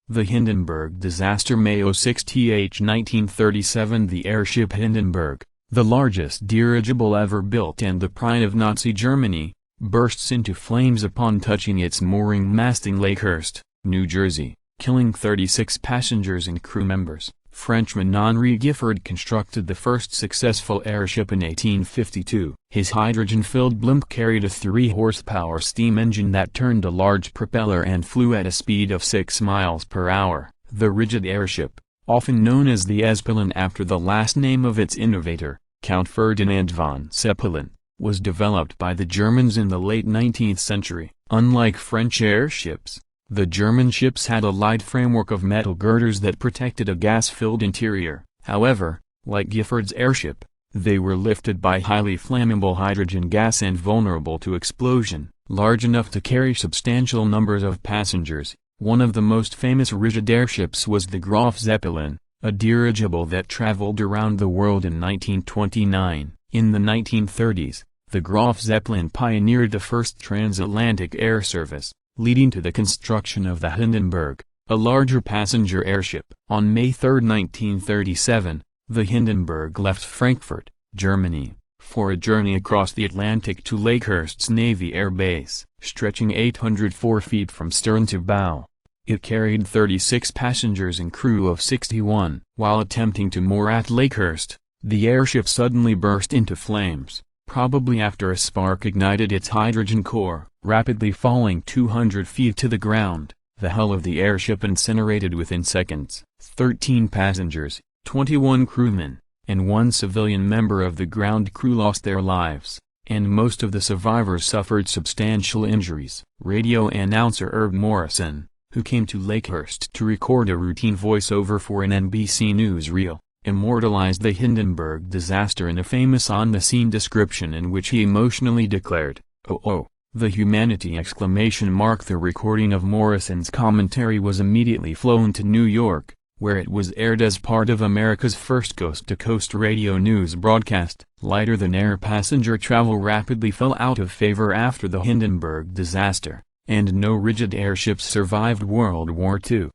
The Hindenburg disaster. May 6, 1937. The airship Hindenburg, the largest dirigible ever built and the pride of Nazi Germany, bursts into flames upon touching its mooring mast in Lakehurst, New Jersey, killing 36 passengers and crew members. Frenchman Henri Giffard constructed the first successful airship in 1852. His hydrogen-filled blimp carried a 3-horsepower steam engine that turned a large propeller and flew at a speed of 6 miles per hour. The rigid airship, often known as the Zeppelin after the last name of its innovator, Count Ferdinand von Zeppelin, was developed by the Germans in the late 19th century. Unlike French airships, the German ships had a light framework of metal girders that protected a gas-filled interior. However, like Giffard's airship, they were lifted by highly flammable hydrogen gas and vulnerable to explosion. Large enough to carry substantial numbers of passengers, one of the most famous rigid airships was the Graf Zeppelin, a dirigible that traveled around the world in 1929. In the 1930s, the Graf Zeppelin pioneered the first transatlantic air service, leading to the construction of the Hindenburg, a larger passenger airship. On May 3, 1937, the Hindenburg left Frankfurt, Germany, for a journey across the Atlantic to Lakehurst's Navy Air Base, stretching 804 feet from stern to bow. It carried 36 passengers and crew of 61. While attempting to moor at Lakehurst, the airship suddenly burst into flames, probably after a spark ignited its hydrogen core. Rapidly falling 200 feet to the ground, the hull of the airship incinerated within seconds. 13 passengers, 21 crewmen, and 1 civilian member of the ground crew lost their lives, and most of the survivors suffered substantial injuries. Radio announcer Herb Morrison, who came to Lakehurst to record a routine voiceover for an NBC newsreel, immortalized the Hindenburg disaster in a famous on-the-scene description in which he emotionally declared, "Oh oh." The humanity! The recording of Morrison's commentary was immediately flown to New York, where it was aired as part of America's first coast-to-coast radio news broadcast. Lighter-than-air passenger travel rapidly fell out of favor after the Hindenburg disaster, and no rigid airships survived World War II.